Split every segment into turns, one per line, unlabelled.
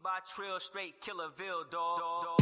by Trill, straight Killerville, dog. Dog.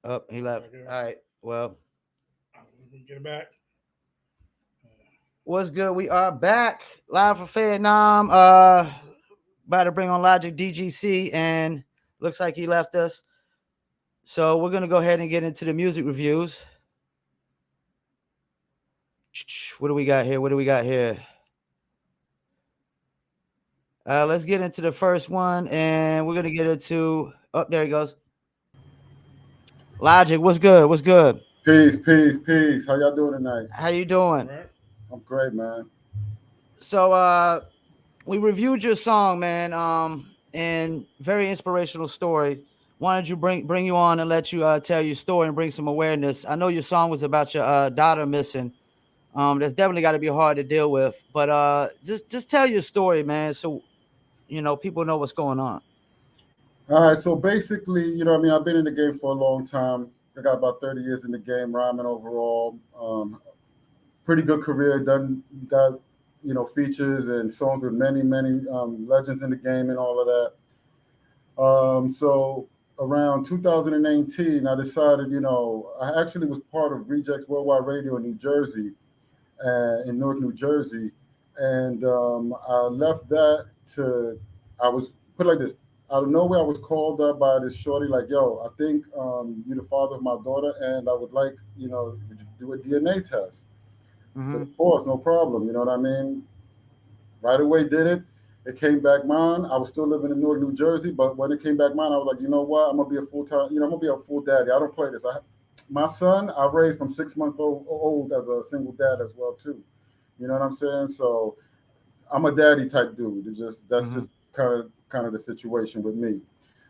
Oh, he left. All right. Well,
Get it back.
what's good? We are back live for Fayettenam. About to bring on Logic DGC, and looks like he left us. So we're gonna go ahead and get into the music reviews. What do we got here? What do we got here? Let's get into the first one, and we're gonna get into. Oh, there he goes. Logic, what's good? What's good?
Peace, peace, peace. How y'all doing tonight?
How you
All
doing?
right.
I'm great, man.
So we reviewed your song, man. And very inspirational story. Wanted you bring you on and let you tell your story and bring some awareness. I know your song was about your daughter missing. That's definitely got to be hard to deal with. But just tell your story, man, so people know what's going on.
All right, so basically, I've been in the game for a long time. I got about 30 years in the game, rhyming overall. Pretty good career. Got features and songs with many, many legends in the game and all of that. So around 2018, I decided, I actually was part of Rejects Worldwide Radio in New Jersey, in Newark, New Jersey, and I left that to. I was put like this. Out of nowhere, I was called up by this shorty, like, "Yo, I think you're the father of my daughter, and I would like, would you do a DNA test?" I said,
Mm-hmm.
"Of course, no problem." You know what I mean? Right away, did it. It came back mine. I was still living in Newark, New Jersey, but when it came back mine, I was like, you know what? I'm gonna be a full time. I'm gonna be a full daddy. I don't play this. My son, I raised from 6 months old as a single dad as well too. You know what I'm saying? So I'm a daddy type dude. It's just that's
Mm-hmm.
just kind of the situation with me.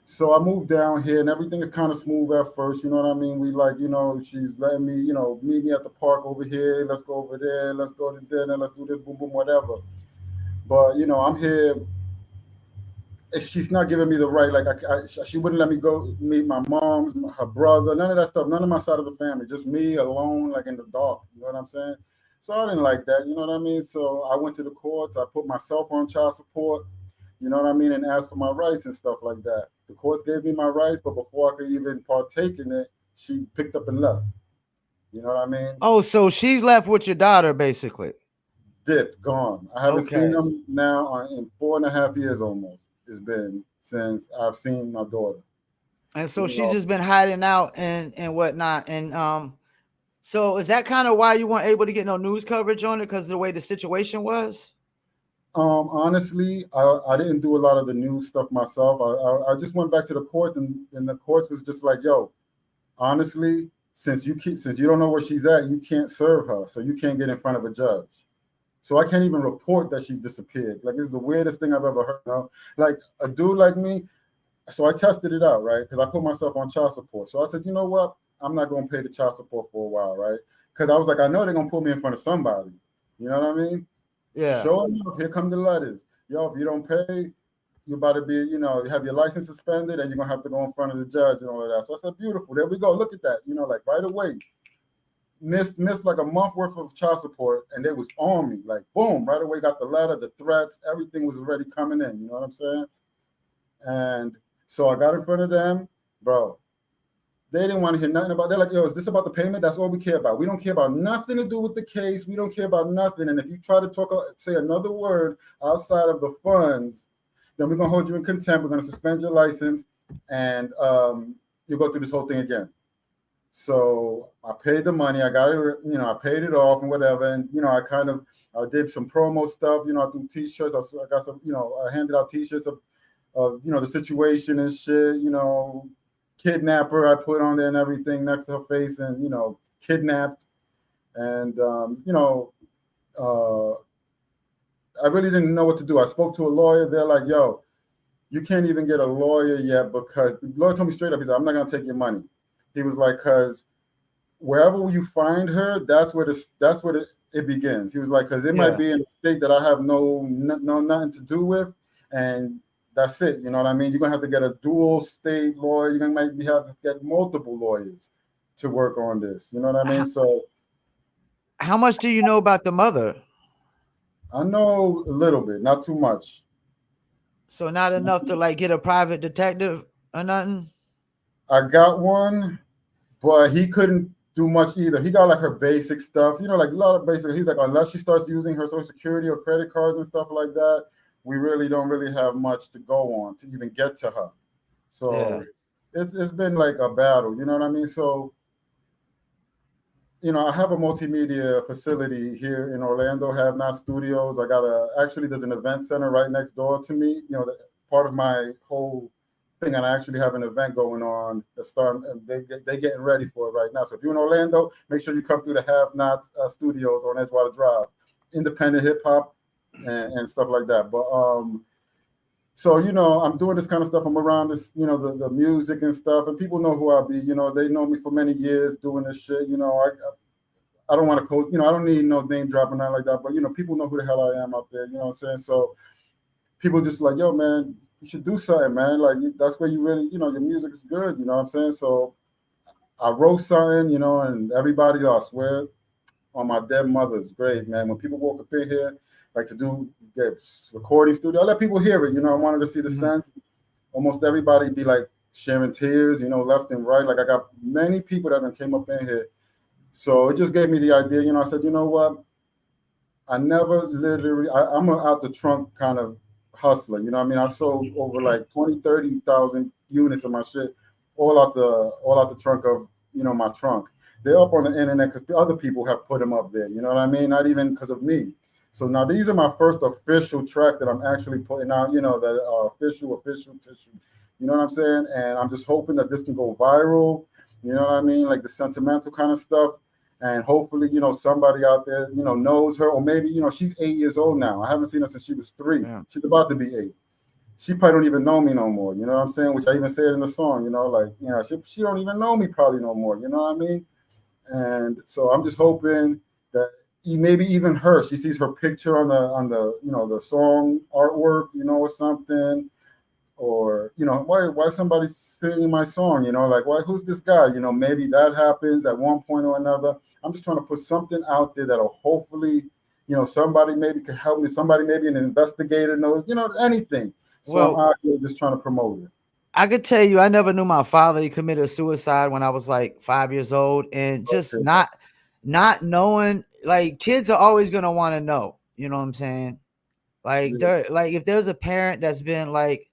So I moved down here and everything is kind of smooth at first. You know what I mean? We like, she's letting me, meet me at the park over here. Let's go over there. Let's go to dinner. Let's do this, boom, boom, whatever. But I'm here. If she's not giving me the right, like she wouldn't let me go meet my mom's, her brother, none of that stuff, none of my side of the family, just me alone, like in the dark. You know what I'm saying? So I didn't like that. You know what I mean? So I went to the courts. I put myself on child support. You know what I mean? And asked for my rights and stuff like that. The courts gave me my rights, but before I could even partake in it, she picked up and left. You know what I mean?
Oh, so she's left with your daughter, basically.
Dipped, gone. I haven't seen
Okay.
them now in 4.5 years almost. It's been since I've seen my daughter.
And so
You
she's
know,
just been hiding out and whatnot. And so is that kind of why you weren't able to get no news coverage on it because of the way the situation was?
honestly, I didn't do a lot of the news stuff myself. I just went back to the courts, and the courts was just like, yo, honestly, since you don't know where she's at, you can't serve her, so you can't get in front of a judge. So I can't even report that she's disappeared. Like it's the weirdest thing I've ever heard. Like a dude like me. So I tested it out, right? Because I put myself on child support. So I said, you know what? I'm not going to pay the child support for a while, right? Because I was like, I know they're going to put me in front of somebody. You know what I mean?
Yeah.
Sure enough, here come the letters. Yo, if you don't pay, you're about to be, have your license suspended and you're going to have to go in front of the judge and all of that. So I said, beautiful. There we go. Look at that. Like right away. Missed like a month worth of child support and they was on me. Like, boom, right away got the letter, the threats, everything was already coming in. You know what I'm saying? And so I got in front of them, bro. They didn't want to hear nothing about. They're like, yo, is this about the payment? That's all we care about. We don't care about nothing to do with the case. We don't care about nothing. And if you try to say another word outside of the funds, then we're gonna hold you in contempt. We're gonna suspend your license, and you go through this whole thing again. So I paid the money. I got it. I paid it off and whatever. And I did some promo stuff. I threw T-shirts. I got some. I handed out T-shirts of the situation and shit. Kidnapper I put on there and everything next to her face and kidnapped and uh, I really didn't know what to do. I spoke to a lawyer. They're like, yo, you can't even get a lawyer yet because the lawyer told me straight up. He said, I'm not gonna take your money. He was like, cause wherever you find her, it begins. He was like, because it might
Yeah.
be in a state that I have no nothing to do with, and that's it. You know what I mean? You're gonna have to get a dual state lawyer. You're gonna maybe have to get multiple lawyers to work on this. You know what I mean?
How,
So
how much do you know about the mother?
I know a little bit, not too much.
So not enough to like get a private detective or nothing.
I got one. but he couldn't do much either. He got like her basic stuff, you know, like a lot of basic. He's like, unless she starts using her social security or credit cards and stuff like that, we really don't really have much to go on to even get to her.
Yeah.
So it's been like a battle, you know what I mean? So, you know, I have a multimedia facility here in Orlando, Have Not Studios. I got actually, there's an event center right next door to me. You know, part of my whole thing, and I actually have an event going on that start, and they getting ready for it right now. So if you're in Orlando, make sure you come through the Have Not Studios on Edgewater Drive. Independent hip hop and stuff like that. But so, you know, I'm doing this kind of stuff. I'm around this, you know, the music and stuff, and people know who I be. You know, they know me for many years doing this shit. You know, I don't want to code, you know, I don't need no name dropping nothing like that, but you know, people know who the hell I am out there. You know what I'm saying? So people just like, yo, man, you should do something, man. Like that's where you really, you know, your music is good. You know what I'm saying? So I wrote something, you know, and everybody, I swear, on my dead mother's grave, man. When people walk up in here, like to do get recording studio, I let people hear it. You know, I wanted to see the sense. Almost everybody be like sharing tears, you know, left and right. Like I got many people that came up in here. So it just gave me the idea, you know, I said, you know what? I never literally, I'm an out the trunk kind of hustler. You know what I mean? I sold over like 20, 30,000 units of my shit all out the trunk of, you know, my trunk. They're up on the internet because other people have put them up there. You know what I mean? Not even because of me. So now these are my first official tracks that I'm actually putting out, you know, that are official tissue. You know what I'm saying? And I'm just hoping that this can go viral. You know what I mean? Like the sentimental kind of stuff. And hopefully, you know, somebody out there, you know, knows her, or maybe, you know, she's 8 years old now. I haven't seen her since she was 3.
Yeah.
She's about to be 8. She probably don't even know me no more. You know what I'm saying? Which I even said in the song, you know, like, you know, she don't even know me probably no more. You know what I mean? And so I'm just hoping that maybe even her, she sees her picture on the you know, the song artwork, you know, or something, or you know, why somebody singing my song, you know, like why, who's this guy, you know, maybe that happens at one point or another. I'm just trying to put something out there that'll hopefully, you know, somebody maybe could help me, somebody maybe an investigator knows, you know, anything. So I'm
Well,
out here just trying to promote it.
I could tell you, I never knew my father. He committed suicide when I was like 5 years old, and just
Okay.
not knowing. Like kids are always gonna want to know. You know what I'm saying? Like
Yeah.
they're like if there's a parent that's been like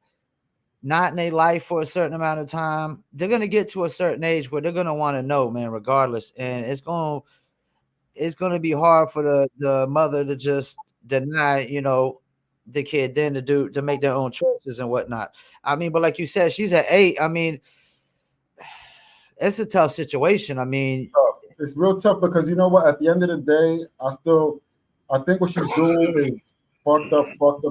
not in their life for a certain amount of time, they're gonna get to a certain age where they're gonna want to know, man, regardless. And it's gonna be hard for the mother to just deny, you know, the kid then to make their own choices and whatnot. I mean, but like you said, she's at 8. I mean, it's a tough situation. I mean,
Tough. It's real tough because you know what? At the end of the day, I think what she's doing is fucked up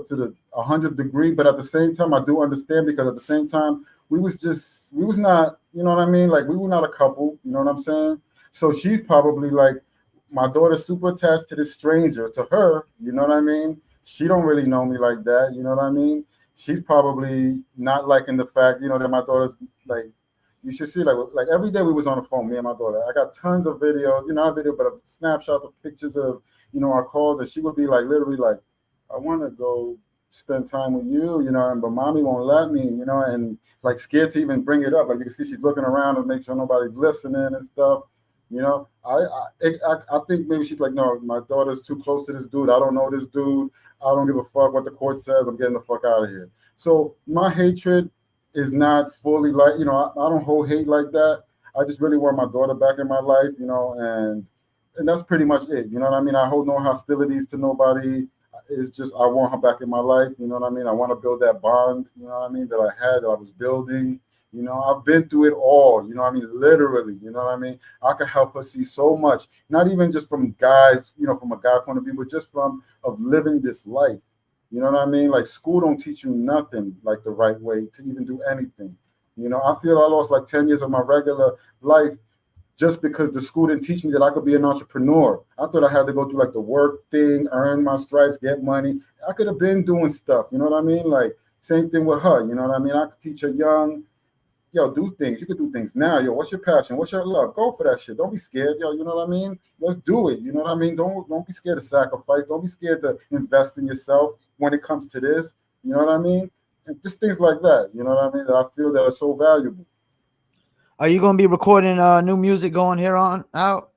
to the 100th degree. But at the same time, I do understand because at the same time, we was not, you know what I mean? Like we were not a couple. You know what I'm saying? So she's probably like, my daughter's super attached to this stranger. To her, you know what I mean? She don't really know me like that. You know what I mean? She's probably not liking the fact, you know, that my daughter's like, you should see like every day we was on the phone, me and my daughter. I got tons of videos, you know, not video, but snapshots of pictures of, you know, our calls, and she would be like literally like, I want to go spend time with you, you know, and but mommy won't let me, you know, and like scared to even bring it up. Like you can see she's looking around to make sure nobody's listening and stuff. You know, I think maybe she's like, no, my daughter's too close to this dude. I don't know this dude. I don't give a fuck what the court says. I'm getting the fuck out of here. So my hatred is not fully like, you know, I don't hold hate like that. I just really want my daughter back in my life, you know, and that's pretty much it. You know what I mean? I hold no hostilities to nobody. It's just I want her back in my life. You know what I mean? I want to build that bond, you know what I mean, that I had, that I was building. You know, I've been through it all, you know what I mean? Literally, you know what I mean? I could help her see so much, not even just from guys, you know, from a guy point of view, but just from of living this life. You know what I mean? Like school don't teach you nothing like the right way to even do anything. You know, I feel I lost like 10 years of my regular life just because the school didn't teach me that I could be an entrepreneur. I thought I had to go through like the work thing, earn my stripes, get money. I could have been doing stuff, you know what I mean? Like same thing with her, you know what I mean? I could teach her young, yo, do things. You could do things now. Yo, what's your passion? What's your love? Go for that shit. Don't be scared, yo. You know what I mean? Let's do it. You know what I mean? Don't be scared to sacrifice. Don't be scared to invest in yourself when it comes to this. You know what I mean? And just things like that. You know what I mean? That I feel that are so valuable.
Are you gonna be recording new music going here on out?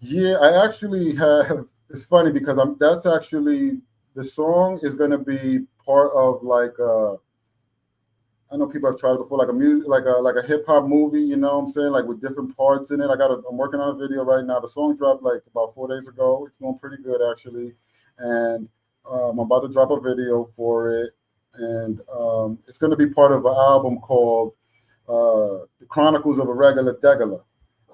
Yeah, I actually have. It's funny because That's actually the song is gonna be part of like I know people have tried it before, like a music, like a hip hop movie. You know what I'm saying? Like with different parts in it. I'm working on a video right now. The song dropped like about 4 days ago. It's going pretty good actually, and I'm about to drop a video for it, and it's gonna be part of an album called The Chronicles of a Regular Degular.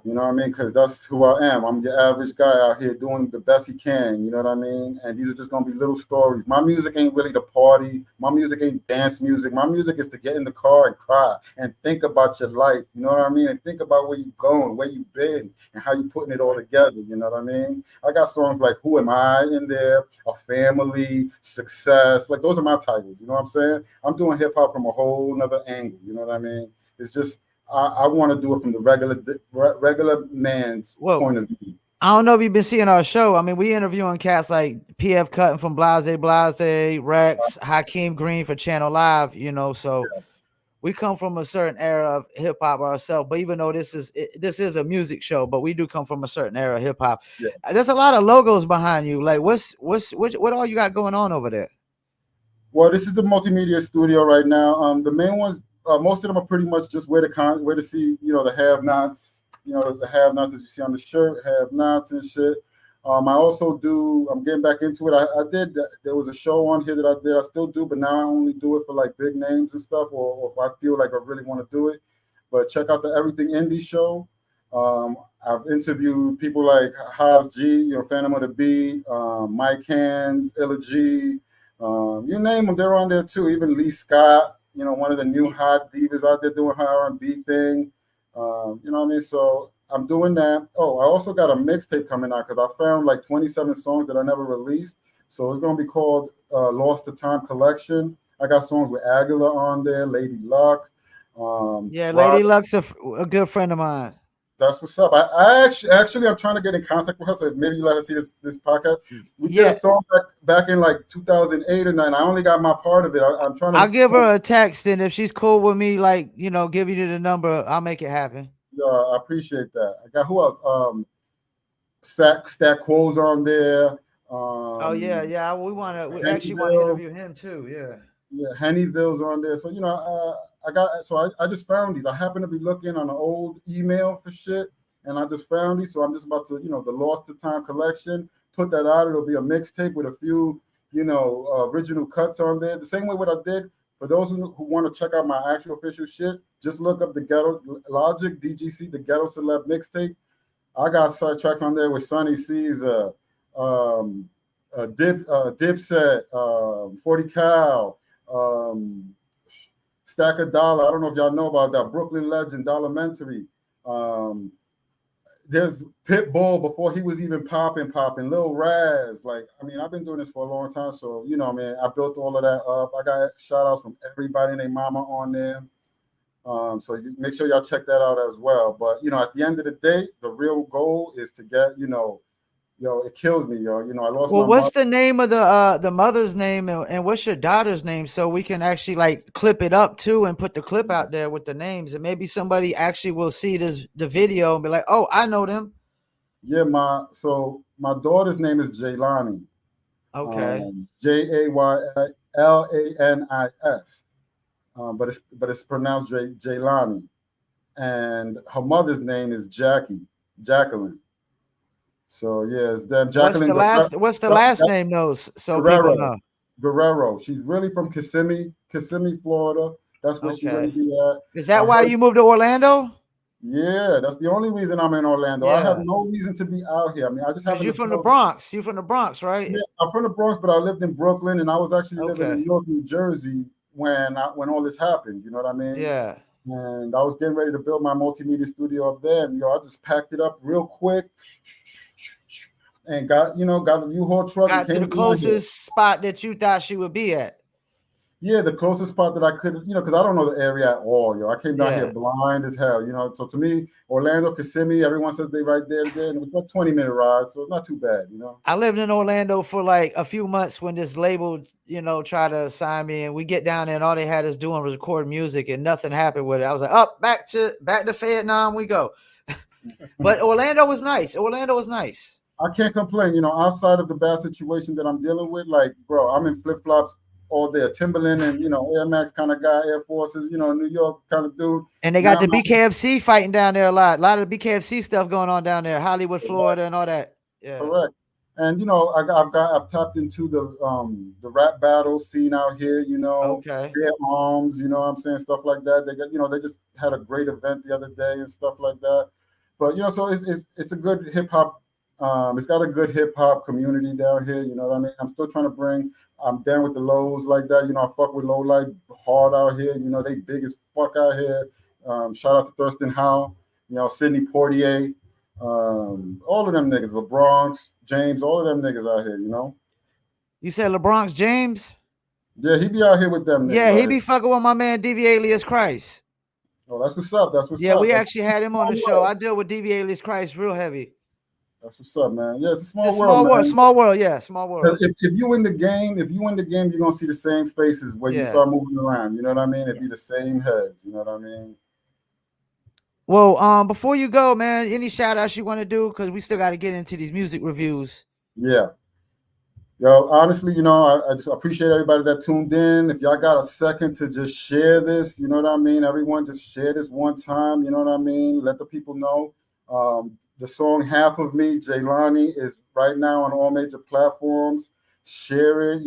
You know what I mean? Because that's who I am. I'm the average guy out here doing the best he can. You know what I mean? And these are just gonna be little stories. My music ain't really the party. My music ain't dance music. My music is to get in the car and cry and think about your life. You know what I mean? And think about where you going, where you been, and how you putting it all together. You know what I mean? I got songs like "Who Am I" in there, "A Family," "Success." Like those are my titles. You know what I'm saying? I'm doing hip hop from a whole nother angle. You know what I mean? It's just I want to do it from the regular man's
Well,
point of view.
I don't know if you've been seeing our show. I mean, we interviewing cats like PF Cutting from Blase, Rex, Hakeem Green for Channel Live, you know, so we come from a certain era of hip hop ourselves. But even though this is a music show, but we do come from a certain era of hip hop.
Yeah.
There's a lot of logos behind you. Like, what all you got going on over there?
Well, this is the multimedia studio right now. The main ones, most of them are pretty much just where to see, the have-nots, the have-nots that you see on the shirt, have-nots and shit. I also do. I'm getting back into it. I did. There was a show on here that I did. I still do, but now I only do it for like big names and stuff, or if I feel like I really want to do it. But check out the Everything Indie show. I've interviewed people like Haas G, Phantom of the Beat, Mike Hands, Illa G. You name them, they're on there too. Even Lee Scott, one of the new hot divas out there doing her R&B thing. You know what I mean? So I'm doing that. Oh, I also got a mixtape coming out because I found like 27 songs that I never released. So it's going to be called Lost to Time Collection. I got songs with Aguilar on there, Lady Luck.
Yeah, Lady
Rod,
Luck's a good friend of mine.
that's what's up. I actually I'm trying to get in contact with her, so maybe you let her see this podcast. We did a song back in like 2008 or 9. I only got my part of it. I'm trying to.
I'll give her a text, and if she's cool with me, like giving you the number, I'll make it happen.
Yeah, I appreciate that. I got who else? Stack Quo's on there.
Oh yeah. We actually want to
Hennyville.
interview him too. Yeah.
Yeah, Hennyville's on there. So I just found these. I happen to be looking on an old email for shit, and I just found these. So I'm just about to, the Lost to Time collection, put that out. It'll be a mixtape with a few, original cuts on there. The same way what I did. For those who want to check out my actual official shit, just look up the Ghetto Logic DGC, the Ghetto Celeb mixtape. I got side tracks on there with Sonny C's, Dipset, 40 Cal, Stack of Dollar. I don't know if y'all know about that. Brooklyn Legend, Dollarmentary. There's Pitbull before he was even popping, Lil Raz. Like, I've been doing this for a long time. So, I built all of that up. I got shout outs from everybody and their mama on there. So you make sure y'all check that out as well. But, at the end of the day, the real goal is to get, it kills me, yo. I lost
Well,
my
what's
mother.
the name of the mother's name, and what's your daughter's name, so we can actually like clip it up too and put the clip out there with the names, and maybe somebody actually will see the video and be like, oh, I know them.
Yeah, my daughter's name is Jaylani.
Okay.
Jaylanis. But it's pronounced Jaylani. And her mother's name is Jacqueline. So yeah, it's them. Jacqueline.
What's the last name though, so people know?
Guerrero. She's really from Kissimmee, Florida. That's where she really be at.
Is that why you moved to Orlando?
Yeah, that's the only reason I'm in Orlando. Yeah. I have no reason to be out here. I just have.
You're from the Bronx. You're from the Bronx, right?
Yeah, I'm from the Bronx, but I lived in Brooklyn, and I was actually living in New York, New Jersey when all this happened. You know what I mean?
Yeah.
And I was getting ready to build my multimedia studio up there, and I just packed it up real quick. And got a U-Haul truck.
Got to the closest spot that you thought she would be at.
Yeah, the closest spot that I could, because I don't know the area at all, yo. I came down here
Yeah.
blind as hell, So to me, Orlando, Kissimmee, everyone says they right there, and it was about 20-minute ride, so it's not too bad.
I lived in Orlando for like a few months when this label, tried to sign me, and we get down there and all they had us doing was record music and nothing happened with it. I was like, up, back to Fayettenam we go. But Orlando was nice. Orlando was nice.
I can't complain, outside of the bad situation that I'm dealing with. Like, bro, I'm in flip flops all day, a Timberland and Air Max kind of guy, Air Forces, New York kind of dude.
And they got the BKFC fighting down there a lot. A lot of the BKFC stuff going on down there, Hollywood, Florida, and all that. Yeah.
Correct. And I've tapped into the rap battle scene out here,
Okay.
Bare Arms, what I'm saying, stuff like that. They got, they just had a great event the other day and stuff like that. But so it's a good hip hop. It's got a good hip hop community down here. You know what I mean? I'm still trying to I'm down with the lows like that. I fuck with Low Life hard out here. They big as fuck out here. Shout out to Thurston Howe, Sidney Poitier, all of them niggas, the Bronx, James, all of them niggas out here.
You said LeBronx James?
Yeah, he be out here with them niggas.
Yeah, he be fucking with my man DV Alias Christ.
Oh, that's what's up. That's what's up.
Yeah, we actually had him on the show. I deal with DV Alias Christ real heavy.
That's what's up, man. Yeah, it's a small
world,
man.
Small world, yeah, small world.
If you win the game, you're gonna see the same faces when you start moving around. You know what I mean? It'd be the same heads. You know what I mean?
Well, before you go, man, any shout outs you want to do? Because we still got to get into these music reviews.
Yeah. Yo, honestly, I just appreciate everybody that tuned in. If y'all got a second to just share this, you know what I mean? Everyone just share this one time, you know what I mean? Let the people know. The song Half of Me, Jaylani, is right now on all major platforms. Share it,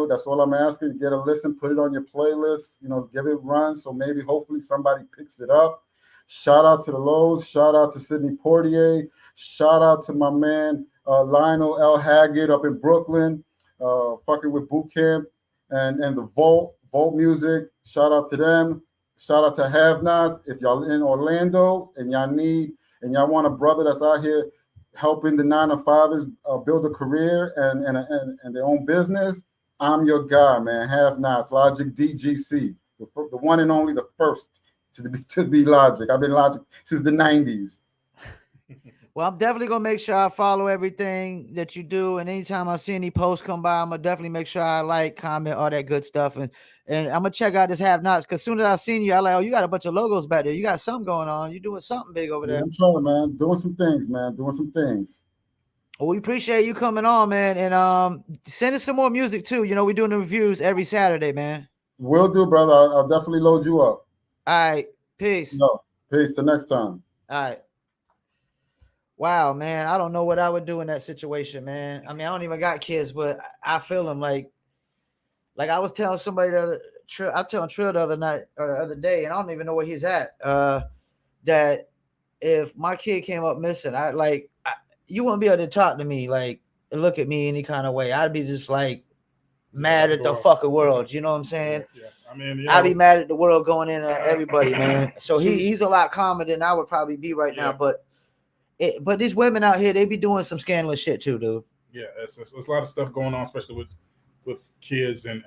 that's all I'm asking. Get a listen, put it on your playlist, give it a run. So maybe hopefully somebody picks it up. Shout out to the Lows. Shout out to Sidney Poitier. Shout out to my man, Lionel L. Haggard up in Brooklyn, fucking with Boot Camp and the Volt Music. Shout out to them. Shout out to Have Nots. If y'all in Orlando and y'all want a brother that's out here helping the 9-to-5ers build a career and their own business, I'm your guy, man. Have Nots, Logic DGC, the one and only, the first to be Logic. I've been Logic since the 90s.
Well, I'm definitely going to make sure I follow everything that you do. And anytime I see any posts come by, I'm going to definitely make sure I like, comment, all that good stuff. And I'm going to check out this Have Nots, because as soon as I seen you, I like, oh, you got a bunch of logos back there. You got something going on. You're doing something big over there.
I'm trying, man. Doing some things, man. Doing some things.
Well, we appreciate you coming on, man. And send us some more music, too. We're doing the reviews every Saturday, man.
Will do, brother. I'll definitely load you up.
All right. Peace.
No, peace. Till next time.
All right. Wow, man. I don't know what I would do in that situation, man. I mean, I don't even got kids, but I feel them like I was telling somebody I was telling Trill the other day, and I don't even know where he's at. That if my kid came up missing, you wouldn't be able to talk to me, like, and look at me any kind of way. I'd be just like mad at the fucking world. You know what I'm saying?
Yeah. I mean,
I'd be mad at the world going in at everybody, man. So he's a lot calmer than I would probably be right now. But these women out here, they be doing some scandalous shit too, dude.
Yeah, it's a lot of stuff going on, especially with kids and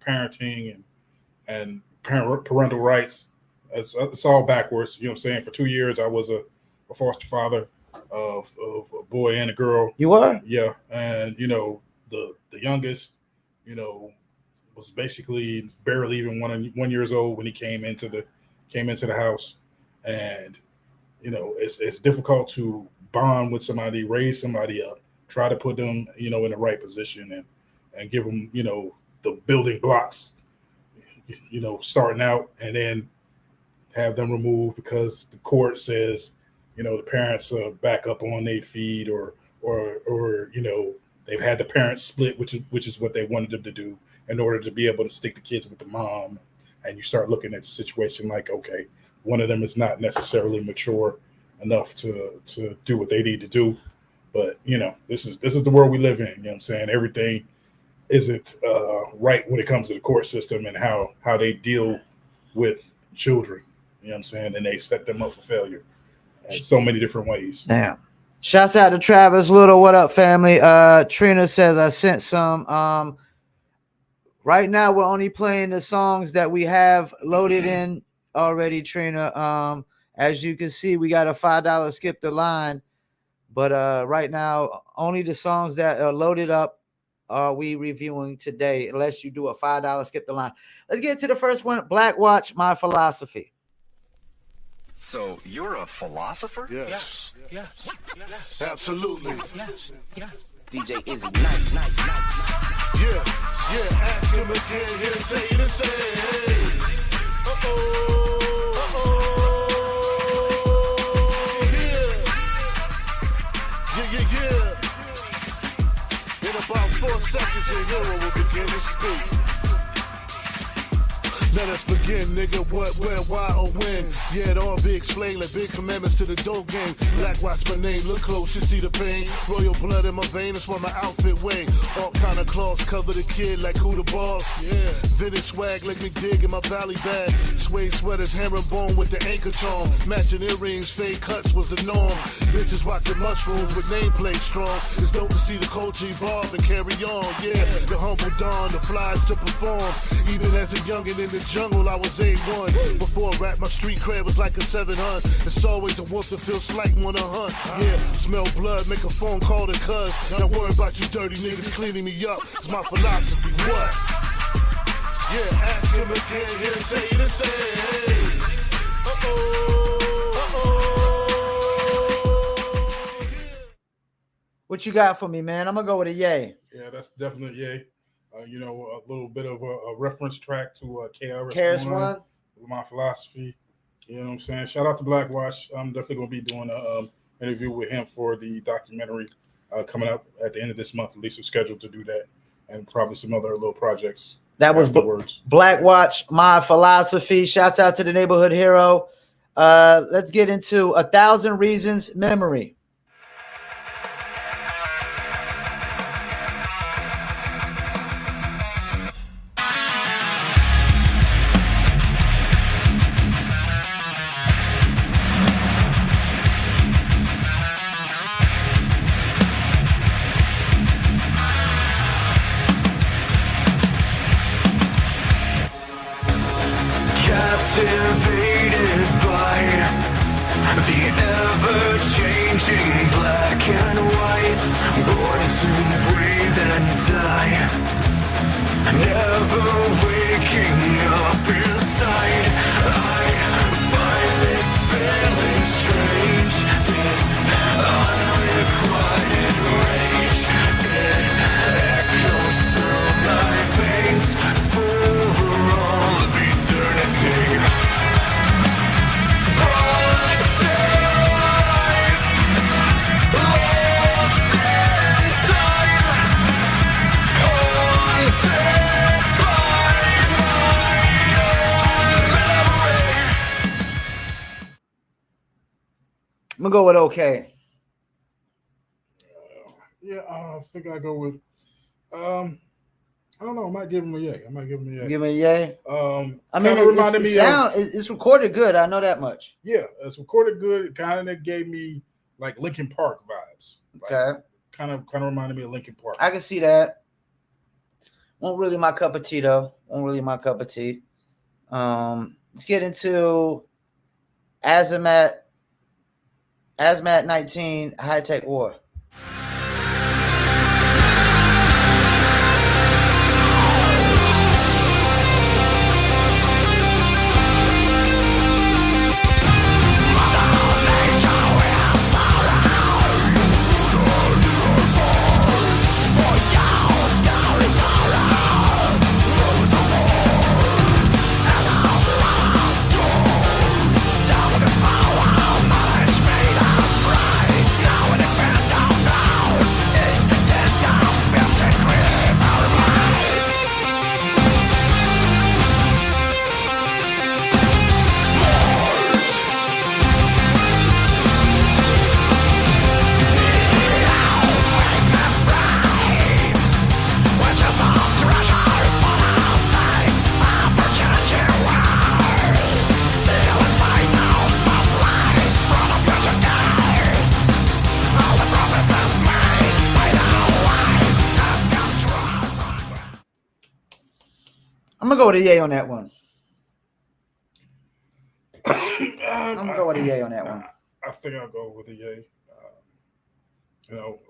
parenting and parental rights. It's all backwards. You know what I'm saying? For 2 years, I was a foster father of a boy and a girl.
You were?
Yeah, and the youngest, was basically barely even 1 years old when he came into the house, and it's difficult to bond with somebody, raise somebody up, try to put them in the right position and give them the building blocks, starting out, and then have them removed because the court says the parents are back up on their feet or they've had the parents split, which is what they wanted them to do in order to be able to stick the kids with the mom. And you start looking at the situation like, okay, one of them is not necessarily mature enough to do what they need to do. But this is the world we live in. You know what I'm saying? Everything isn't right when it comes to the court system and how they deal with children. You know what I'm saying? And they set them up for failure in so many different ways.
Damn. Shouts out to Travis Little. What up, family? Trina says I sent some Right now, we're only playing the songs that we have loaded in already, Trina. As you can see, we got a $5 skip the line, but right now, only the songs that are loaded up are we reviewing today, unless you do a $5 skip the line. Let's get to the first one. Black Watch, My Philosophy.
So you're a philosopher?
Yes. Absolutely.
DJ Izzy, nice.
Yeah. Ask him again, he'll tell you the same. Yeah. In about 4 seconds, your hero will begin to speak. Let us begin, nigga. What, where, why, or when? Yeah, it all be explained like big commandments to the dope game. Black Watch my name, look close, you see the pain. Royal blood in my vein, that's why my outfit weigh. All kind of cloths cover the kid like who the boss. Yeah, vintage swag, let me dig in my valley bag. Suede sweaters, herringbone with the anchor charm. Matching earrings, fade cuts was the norm. Bitches rocking mushrooms with nameplate strong. It's dope to see the culture evolve and carry on. Yeah, the humble dawn, the flies to perform. Even as a youngin' in the jungle, I was A1. Before rap, my street cred was like a 7 hunt. It's always a wolf that feels like one to hunt. Yeah, smell blood, make a phone call to cuz. Don't worry about you dirty niggas cleaning me up. It's my philosophy, what? Yeah, ask him again, he'll tell you the same.
What you got for me, man? I'm gonna go with a yay.
Yeah, that's definitely yay. A little bit of a reference track to
KRS-One,
My Philosophy. You know what I'm saying? Shout out to Black Watch. I'm definitely going to be doing an interview with him for the documentary coming up at the end of this month. At least we're scheduled to do that, and probably some other little projects.
That was Black Watch, My Philosophy. Shouts out to the neighborhood hero. Let's get into 1,000 Reasons Memory.
Captivated by the ever-changing black and white, born to breathe and die, never waking up inside. I find this feeling strange, this unrequited rage. It echoes through my veins for all of eternity.
I'm gonna go with okay.
I think I go with. I don't know. I might give him a yay.
Give me a yay. I mean, it's recorded good. I know that much.
Yeah, it's recorded good. It kind of gave me like Linkin Park vibes.
Okay.
Kind of reminded me of Linkin Park.
I can see that. Won't really my cup of tea though. Let's get into Azamat 19 High Tech War.
Now
I'm gonna go with a yay on that one. I'm gonna go with a yay on that one.
I think I'll go with a yay.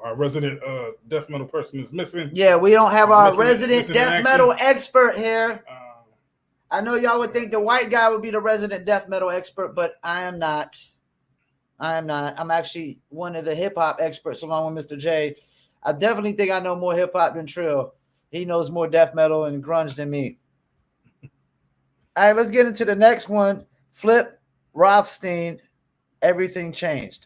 Our resident death metal person is missing.
Yeah, we don't have our resident death metal expert here. I know y'all would think the white guy would be the resident death metal expert, but I am not. I'm actually one of the hip hop experts along with Mr. J. I definitely think I know more hip hop than Trill. He knows more death metal and grunge than me. All right, let's get into the next one. Flip Rothstein, Everything Changed.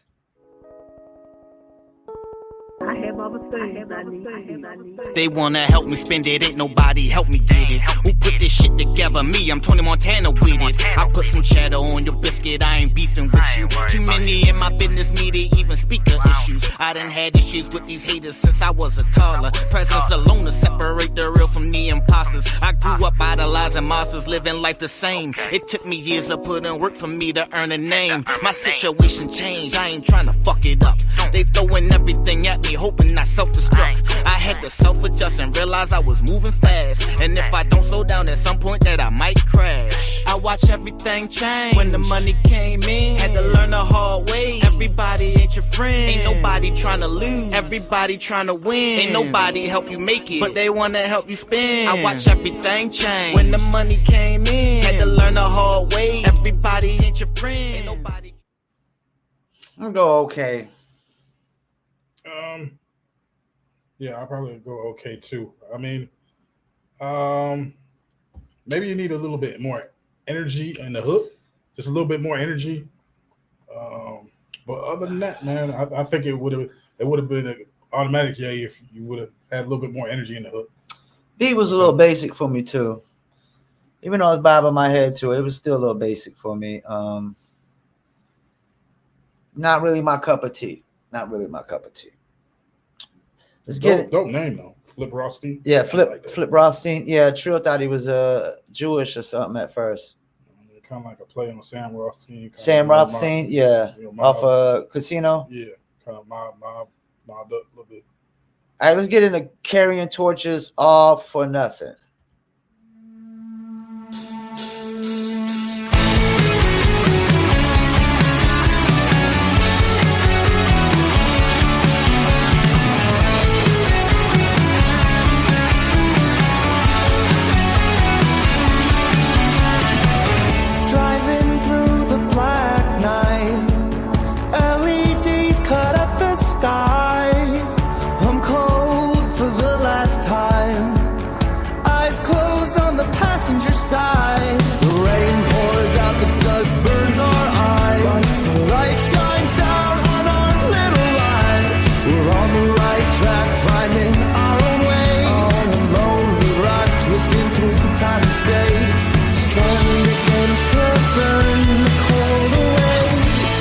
They wanna help me spend it, ain't nobody help me get it. Who put this shit together? Me, I'm Tony Montana with it. I put some cheddar on your biscuit, I ain't beefing with you. Too many in my business needed even speaker issues. I done had issues with these haters since I was a toddler. Presence alone to separate the real from the imposters. I grew up idolizing monsters, living life the same. It took me years of putting work for me to earn a name. My situation changed, I ain't trying to fuck it up. They throwing everything at me, hoping I self-destruct. I had to self-adjust and realize I was moving fast. And if I don't slow down at some point that I might crash. I watch everything change. When the money came in, had to learn the hard way. Everybody ain't your friend. Ain't nobody trying to lose. Everybody trying to win. Ain't nobody help you make it, but they wanna help you spend. I watch everything change. When the money came in, had to learn the hard way. Everybody ain't your friend. Ain't nobody.
I'm gonna go okay.
Yeah, I'll probably go okay too. I mean, maybe you need a little bit more energy in the hook, just a little bit more energy. But other than that, man, I think it would have been an automatic yay if you would have had a little bit more energy in the hook.
Beat was a little basic for me too, even though I was bobbing my head too. It was still a little basic for me. Not really my cup of tea. Not really my cup of tea. Let's get it.
Dope name though, Flip Rothstein.
Yeah, Flip Rothstein. Yeah, Trill thought he was Jewish or something at first.
Kind of like a play on Sam Rothstein.
Sam Rothstein, yeah, off Casino.
Yeah, kind of mobbed up a little bit.
All right, let's get into Carrying Torches, All for Nothing.
Side. The rain pours out, the dust burns our eyes. The light shines down on our little lives. We're on the right track, finding our own way. On a lonely ride, twisting through time and space. Sun begins to burn the cold away.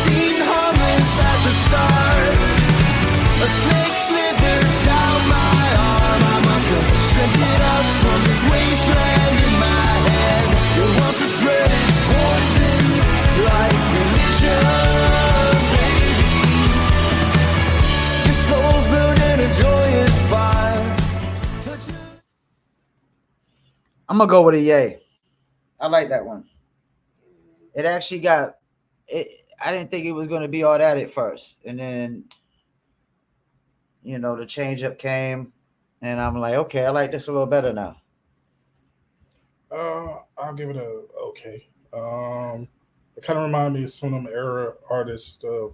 Seen harmless at the start. A snake slithered down my arm. I must have tripped it up from this wasteland in my head. It wants to spread its poison like religion, baby. Your soul's burning a joyous fire.
I'm gonna go with a yay. I like that one. It actually got it. I didn't think it was gonna be all that at first, and then the change up came, and I'm like, okay, I like this a little better now.
I'll give it a okay. It kind of reminded me of some of them era artists of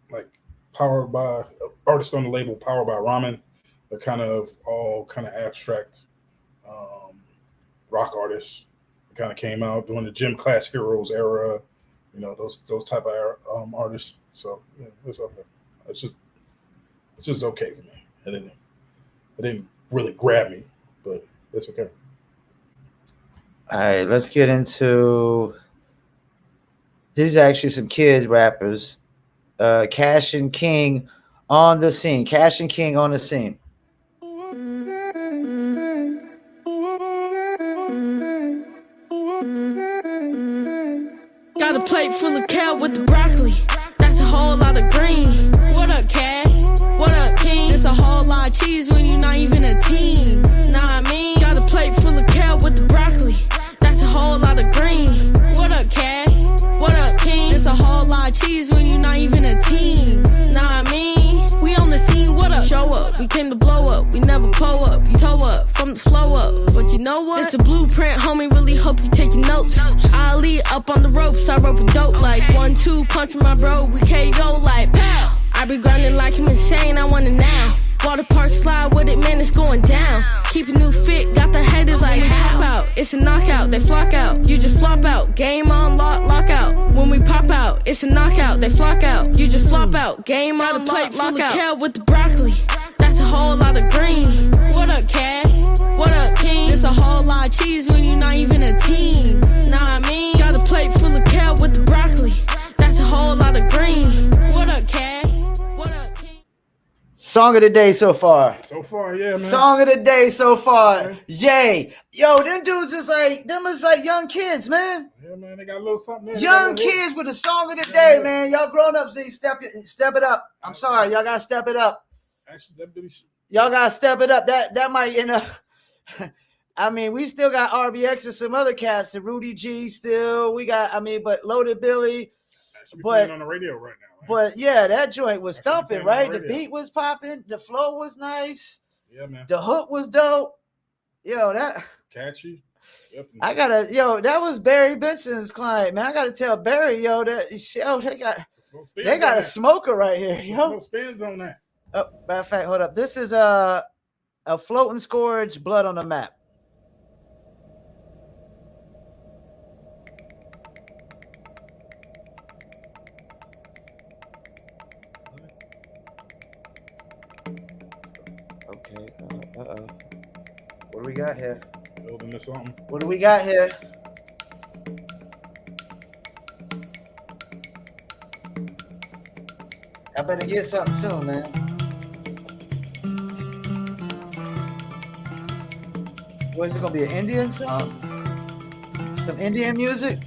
like powered by artists on the label Powered by Ramen. They're kind of all kind of abstract rock artists. They kind of came out during the Gym Class Heroes era. Those type of artists. So yeah, it's okay. It's just okay for me. It didn't really grab me, but it's okay.
All right, let's get into these are actually some kids rappers. Cash and King on the scene. Cash and King on the scene.
Got a plate full of kale with the broccoli. That's a whole lot of green. What up, Cash? What up, King? It's a whole lot of cheese when you're not even a teen. Nah, I mean, blow up. We never pull up, you toe up from the flow up. But you know what? It's a blueprint, homie. Really hope you taking notes. Ali up on the ropes, I rope a dope like 1-2 punch with my bro. We KO like pow. I be grinding like I'm insane. I want it now. Water park slide with it, man. It's going down. Keep a new fit, got the haters like hop out. It's a knockout, they flock out. You just flop out. Game on lock, lockout. When we pop out, it's a knockout, they flock out. You just flop out. Game on lock, lockout. Kale with the broccoli. That's a whole lot of green. What up, Cash? What up, King? It's a whole lot of cheese when you're not even a team. Nah, I mean, got a plate full of kale with the broccoli. That's a whole lot of green. What up, Cash? What up, King?
Song of the day so far.
So far, yeah, man.
Song of the day so far.
Okay.
Yay. Yo, them dudes is like, young kids, man.
Yeah, man, they got a little something there.
Young kids with the song of the day, man. Y'all grown ups, step it up. I'm sorry, y'all gotta step it up.
Actually, that be...
Y'all gotta step it up. That might end up. I mean, we still got RBX and some other cats, and Rudy G still. We got, but Loaded Billy.
Actually, playing on the radio right now. Man.
But yeah, that joint was thumping, right? The
radio.
beat was popping, the flow was nice.
Yeah, man.
The hook was dope. Yo, that
Catchy. Definitely.
that was Barry Benson's client, man. I gotta tell Barry, they got a smoker right here, yo.
Smoke spins on that.
Oh, matter of fact, hold up. This is a floating scourge, blood on the map. Okay. What do we got here?
Building this something.
What do we got here? I better get something soon, man. What is it gonna be? An Indian song? Some Indian music?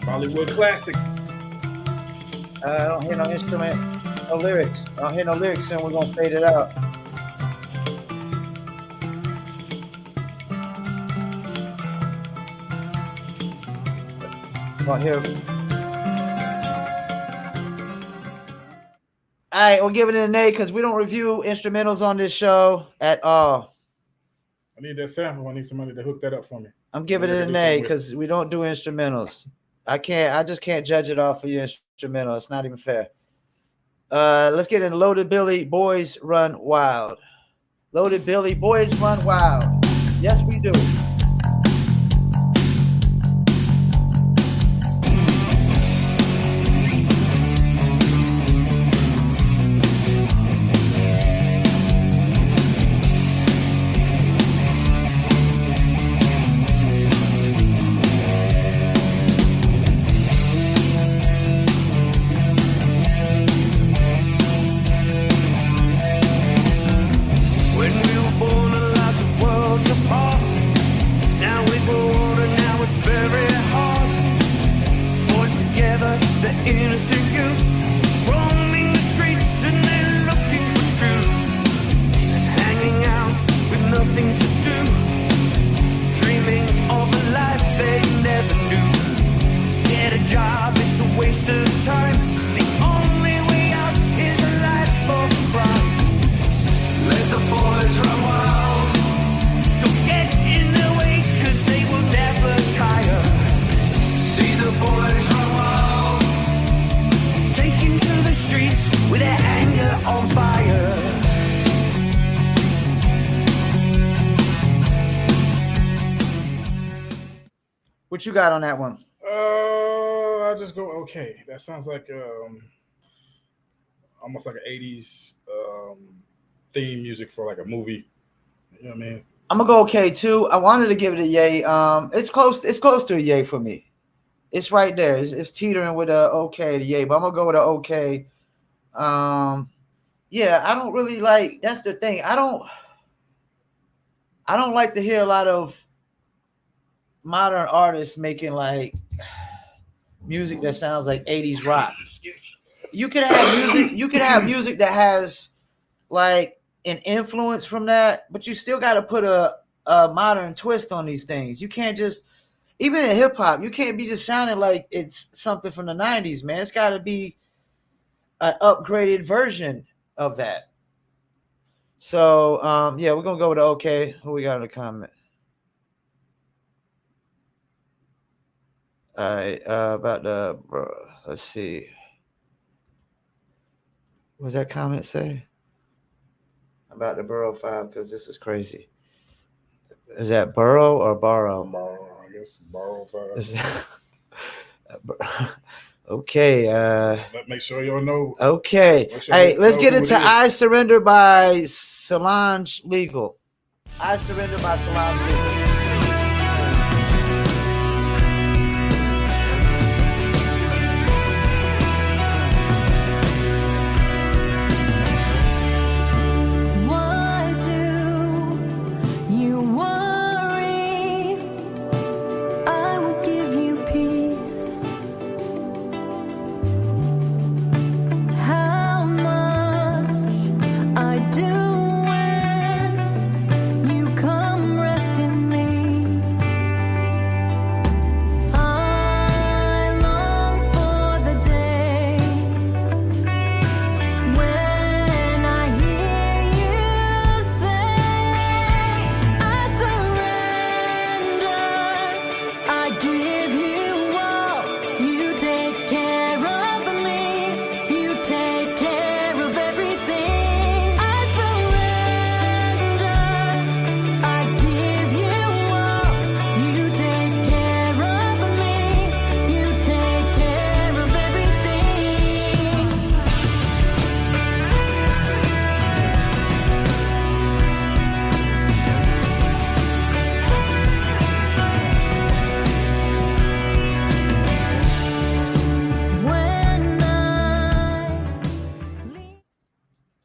Bollywood classics.
I don't hear no instrument, no lyrics. I don't hear no lyrics, and we're gonna fade it out. Come on here. All right, we'll give it an A because we don't review instrumentals on this show at all.
I need that sample. I need somebody to hook that up for me.
I'm giving it an A because we don't do instrumentals. I just can't judge it off of your instrumental. It's not even fair. Let's get in Loaded Billy, Boys Run Wild. Loaded Billy, Boys Run Wild. Yes, we do. What you got on that one?
I'll just go okay. That sounds like almost like an 80s theme music for like a movie. You know what I mean?
I'm gonna go okay too. I wanted to give it a yay. It's close to a yay for me. It's right there. It's teetering with a okay to yay, but I'm gonna go with a okay. Yeah, I don't really like. That's the thing. I don't like to hear a lot of modern artists making like music that sounds like 80s rock. You can have music that has like an influence from that, but you still got to put a modern twist on these things. You can't just, even in hip hop, you can't be just sounding like it's something from the 90s, man. It's got to be an upgraded version of that. So yeah, we're gonna go with the okay. Who we got in the comment? All right, about the let's see. What does that comment say? About the Burrow 5, because this is crazy. Is that Burrow or Borrow?
Borrow, I guess. Borrow
5. Okay.
Make sure y'all know.
Okay.
Sure
hey, let's get
into
I Surrender by Solange Legal. I Surrender by Solange Legal.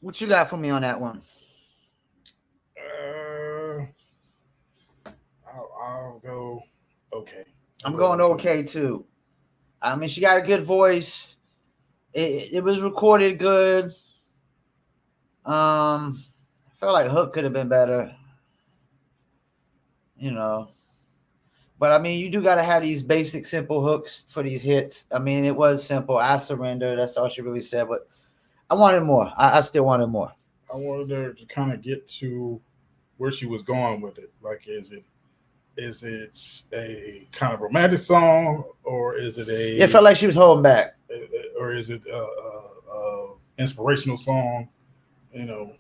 What you got for me on that one?
I'll go okay.
I'm going okay too. I mean, she got a good voice. It was recorded good. I felt like Hook could have been better. You know. But I mean, you do got to have these basic, simple hooks for these hits. I mean, it was simple. I surrender. That's all she really said. But I wanted more. I still wanted more.
I wanted her to kind of get to where she was going with it. Like, is it a kind of romantic song, or is it a?
It felt like she was holding back.
Or is it a inspirational song? You know,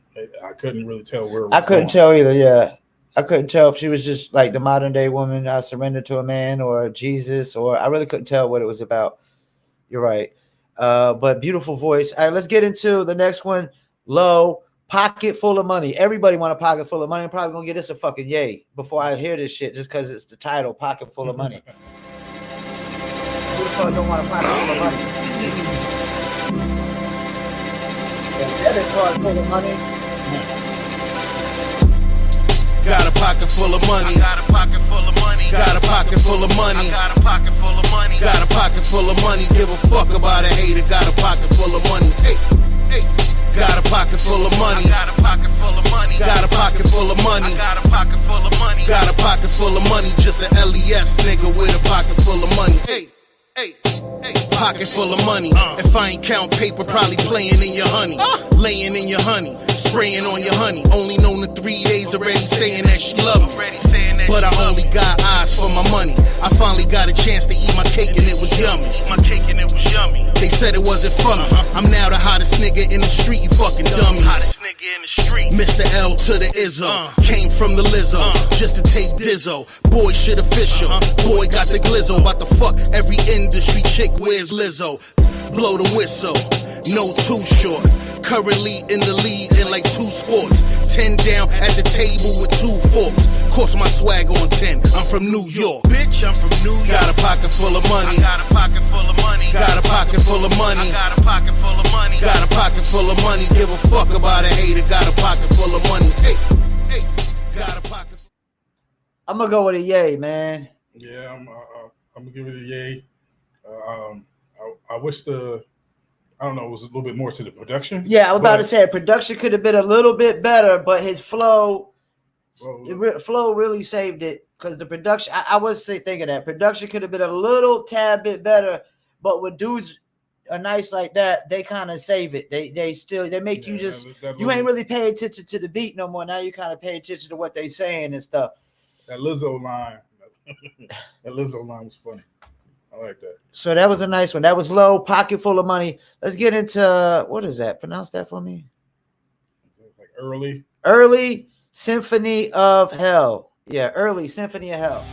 I couldn't really tell where.
I couldn't tell either. Yeah, I couldn't tell if she was just like the modern day woman. I surrender to a man, or Jesus, or I really couldn't tell what it was about. You're right. But beautiful voice. All right, let's get into the next one. Low, Pocket Full of Money. Everybody want a pocket full of money. I'm probably gonna get this a fucking yay before I hear this shit, just because it's the title, Pocket Full of Money. Who the fuck don't want a pocket full of money? A debit card full of money.
Got a pocket full of money. Got a pocket full of money. Got a pocket full of money. Got a pocket full of money. Got a pocket full of money. Give a fuck about a hater. Got a pocket full of money. Hey, hey. Got a pocket full of money. Got a pocket full of money. Got a pocket full of money. Got a pocket full of money. Got a pocket full of money. Just an LES nigga with a pocket full of money. Hey, hey, hey. Pocket full of money. If I ain't count paper, probably playing in your honey. Laying in your honey. Spraying on your honey. Only known the 3 days already saying that she love me. But I only got eyes for my money. I finally got a chance to eat my cake and it was yummy. They said it wasn't funny. I'm now the hottest nigga in the street, you fucking dummies. Mr. L to the Izzo. Came from the Lizzo. Just to take Dizzo. Boy shit official. Boy got the glizzo. About to fuck every industry chick wears Lizzo. Blow the whistle. No too short. Currently in the lead in like 2 sports. 10 down at the table with 2 forks. Course my swag on 10. I'm from New York. Bitch, I'm from New York. Got a pocket full of money. I got a pocket full of money. Got a pocket full of money. I got a pocket full of money. Got a pocket full of money. Give a fuck about a hater. Got a pocket full of money. Hey, hey. Got a pocket.
I'm gonna go with a yay, man.
Yeah, I'm gonna give it a yay. I wish I don't know, it was a little bit more to the production.
Yeah, I was about to say production could have been a little bit better, but his flow really saved it, because the production, I was thinking that production could have been a little tad bit better, but with dude's are nice like that, they kind of save it. They make you just you ain't really pay attention to the beat no more. Now you kind of pay attention to what they saying and stuff.
That Lizzo line, that Lizzo line was funny. I like that.
So that was a nice one. That was low, pocket full of money. Let's get into what is that? Pronounce that for me.
Like early.
Early Symphony of Hell. Yeah, Early Symphony of Hell.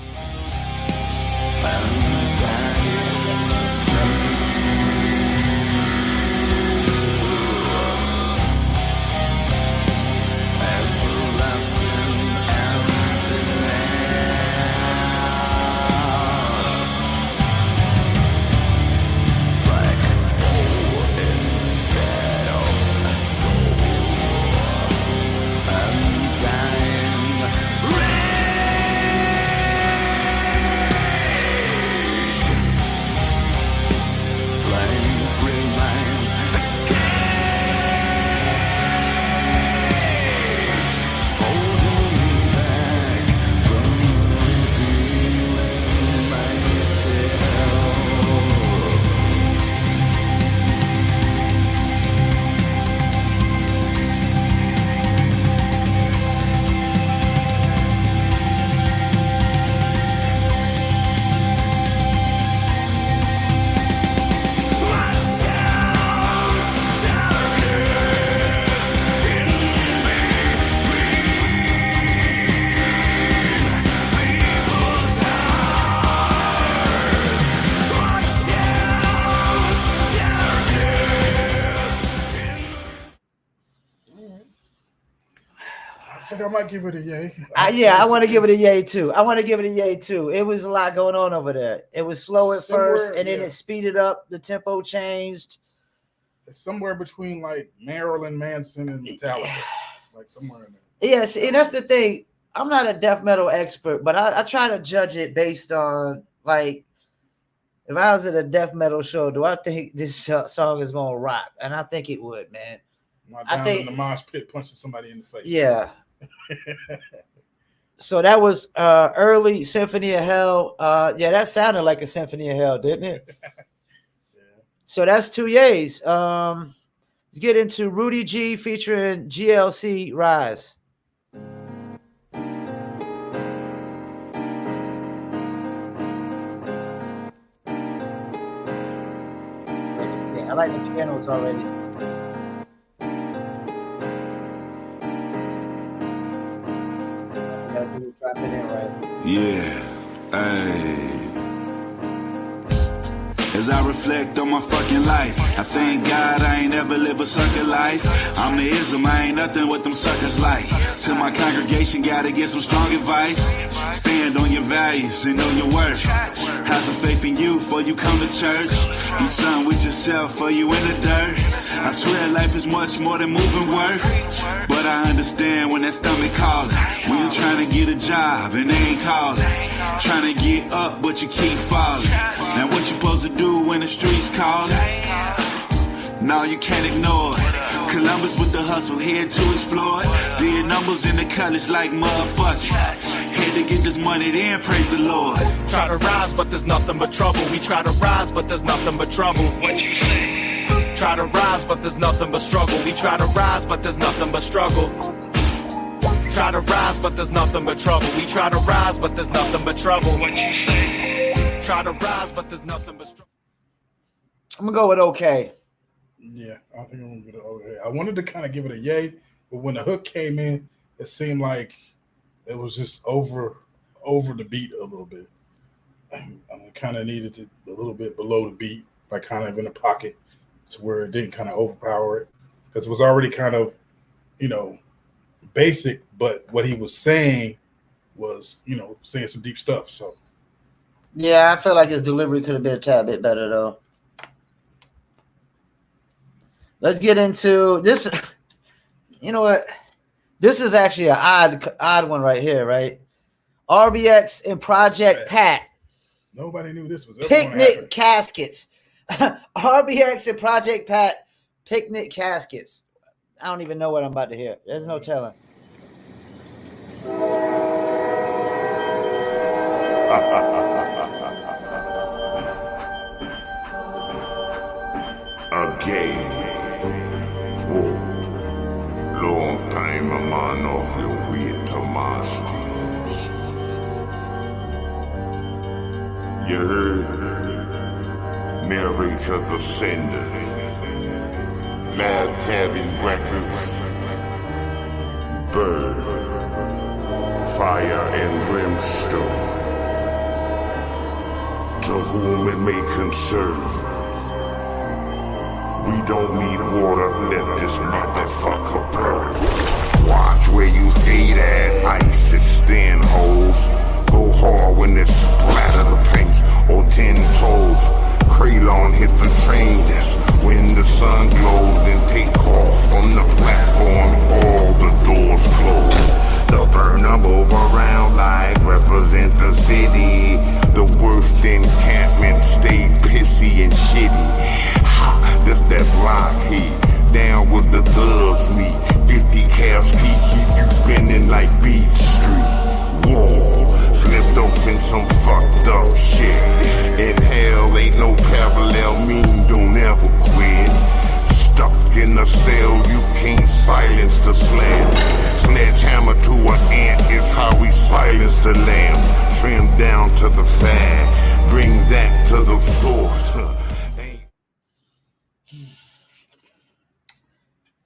I might give it a yay.
I want to give it a yay too. It was a lot going on over there. It was slow at first, and then it speeded up. The tempo changed.
It's somewhere between like Marilyn Manson and Metallica, like somewhere in there.
Yes, and that's the thing. I'm not a death metal expert, but I try to judge it based on like if I was at a death metal show, do I think this song is gonna rock? And I think it would, man.
I think in the mosh pit punching somebody in the face.
Yeah. So that was Early Symphony of Hell. Yeah, that sounded like a Symphony of Hell, didn't it?
Yeah.
So that's 2 yays. Let's get into Rudy G featuring GLC Rise. I like the pianos already.
Yeah, hey. As I reflect on my fucking life, I thank God I ain't ever live a sucker life. I'm the ism, I ain't nothing what them suckers like. To my congregation, gotta get some strong advice. Stand on your values and know your worth. Have some faith in you before you come to church. Be son with yourself or you in the dirt. I swear life is much more than moving work. But I understand when that stomach calling. When you're trying to get a job and they ain't calling. Trying to get up but you keep falling. Now what you supposed to do when the streets calling? No, you can't ignore it. Columbus with the hustle, here to explore it. Big numbers in the colors like motherfuckers. Here to get this money, then praise the Lord.
Try to rise, but there's nothing but trouble. We try to rise, but there's nothing but trouble. What you say? Try to rise, but there's nothing but struggle. We try to rise, but there's nothing but struggle. Try to rise, but there's nothing but trouble. We try to rise, but there's nothing but trouble. What you say? Try to rise, but there's nothing but struggle.
I'm gonna go with okay.
Yeah, I think I'm gonna give it an okay. I wanted to kind of give it a yay, but when the hook came in, it seemed like it was just over the beat a little bit. I kind of needed it a little bit below the beat, like kind of in the pocket, to where it didn't kind of overpower it, because it was already kind of, basic, but what he was saying was, saying some deep stuff. So,
yeah, I feel like his delivery could have been a tad bit better though. Let's get into this. You know what? This is actually an odd one right here, right? RBX and Project Pat.
Nobody knew this was ever gonna happen.
Picnic Caskets. RBX and Project Pat, Picnic Caskets. I don't even know what I'm about to hear. There's no telling.
drain my mind off your weird Tomastis. You heard? Narrator the sender. Lab Cabin Records. Bird. Fire and brimstone. To whom it may concern. We don't need water, let this motherfucker burn. Watch where you skate at, ice is thin holes. Go hard when it splatter the paint, or 10 toes. Crayon hit the train, that's when the sun glows. Then take off from the platform, all the doors close. The burn them over around like represent the city. The worst encampment, stay pissy and shitty. Ha, that's that block heat. Down with the thugs meet. 50 calves keep you spinning like Beach Street. Whoa, slipped up in some fucked up shit. In hell ain't no parallel, mean don't ever quit. Stuck in a cell, you can't silence the slam. Sledgehammer to an ant is how we silence the lambs. Trim down to the fat, bring that to the source.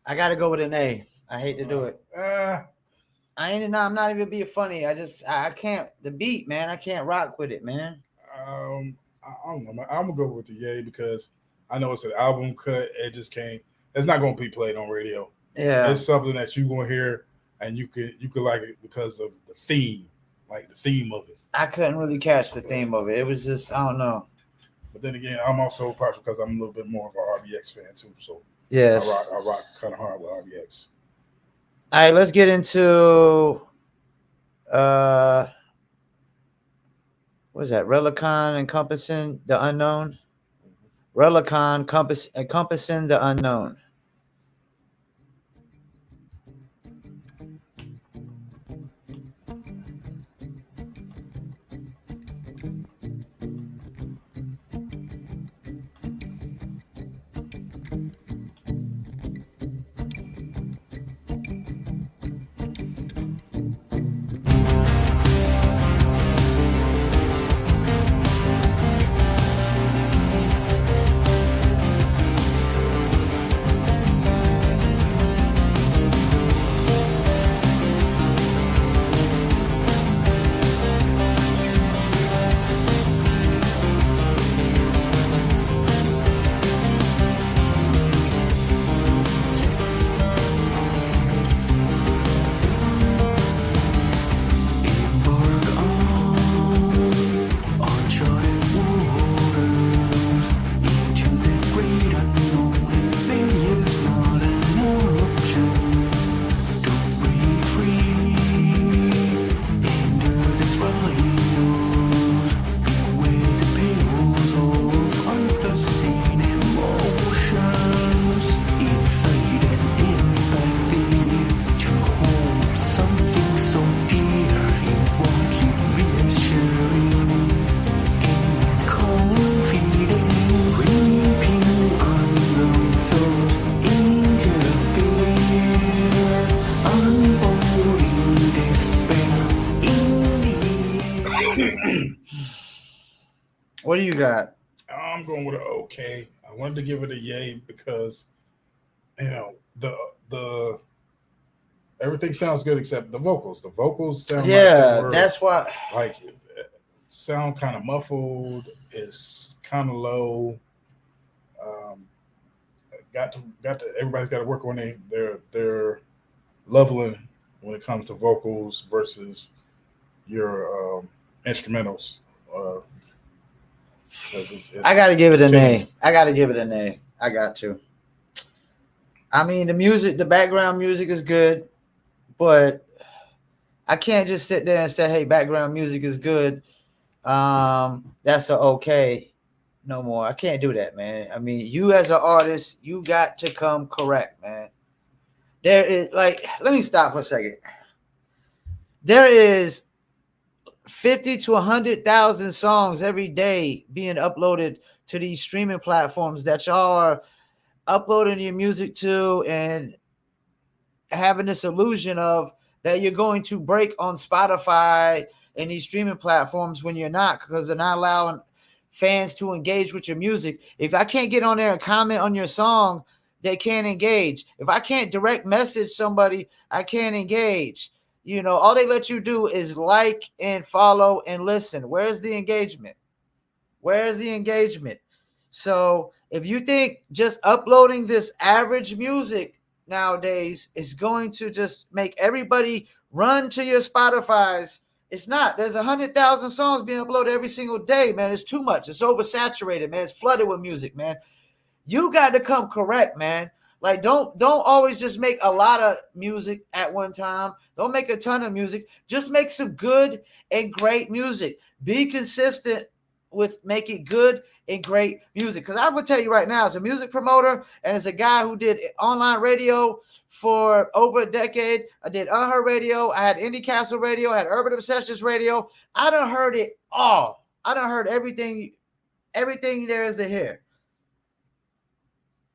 I gotta go with an A. I hate to do it. I'm not even being funny. I can't. The beat, man. I can't rock with it, man.
I don't know. I'm gonna go with the yay because I know it's an album cut. It just can't. It's not gonna be played on radio.
Yeah,
it's something that you gonna hear and you could like it because of the theme, like the theme of it.
I couldn't really catch the theme of it. It was just I don't know.
But then again, I'm also partial because I'm a little bit more of an RBX fan too. So
yes,
I rock kind of hard with RBX.
All right, let's get into what is that? Relicon encompassing the unknown. Relicon encompassing the unknown. What do you got?
I'm going with an okay. I wanted to give it a yay because, you know, the everything sounds good except the vocals. The vocals sound
that's why
like sound kind of muffled. It's kind of low. Got to everybody's got to work on their leveling when it comes to vocals versus your instrumentals.
I got to give it an A. I got to give it an A. I got to. I mean, the music, the background music is good, but I can't just sit there and say, hey, background music is good. That's a okay. No more. I can't do that, man. I mean, you as an artist, you got to come correct, man. There is let me stop for a second. There is 50 to 100,000 songs every day being uploaded to these streaming platforms that y'all are uploading your music to, and having this illusion of that you're going to break on Spotify and these streaming platforms when you're not, because they're not allowing fans to engage with your music. If I can't get on there and comment on your song, they can't engage. If I can't direct message somebody, I can't engage. You know, all they let you do is like and follow and listen. Where's the engagement? Where's the engagement? So if you think just uploading this average music nowadays is going to just make everybody run to your Spotify's, it's not. There's 100,000 songs being uploaded every single day, man. It's too much. It's oversaturated, man. It's flooded with music, man. You got to come correct, man. Like, don't always just make a lot of music at one time. Don't make a ton of music. Just make some good and great music. Be consistent with making good and great music. Because I would tell you right now, as a music promoter and as a guy who did online radio for over a decade, I did Unheard Radio, I had Indie Castle Radio, I had Urban Obsessions Radio. I done heard it all. I done heard everything there is to hear.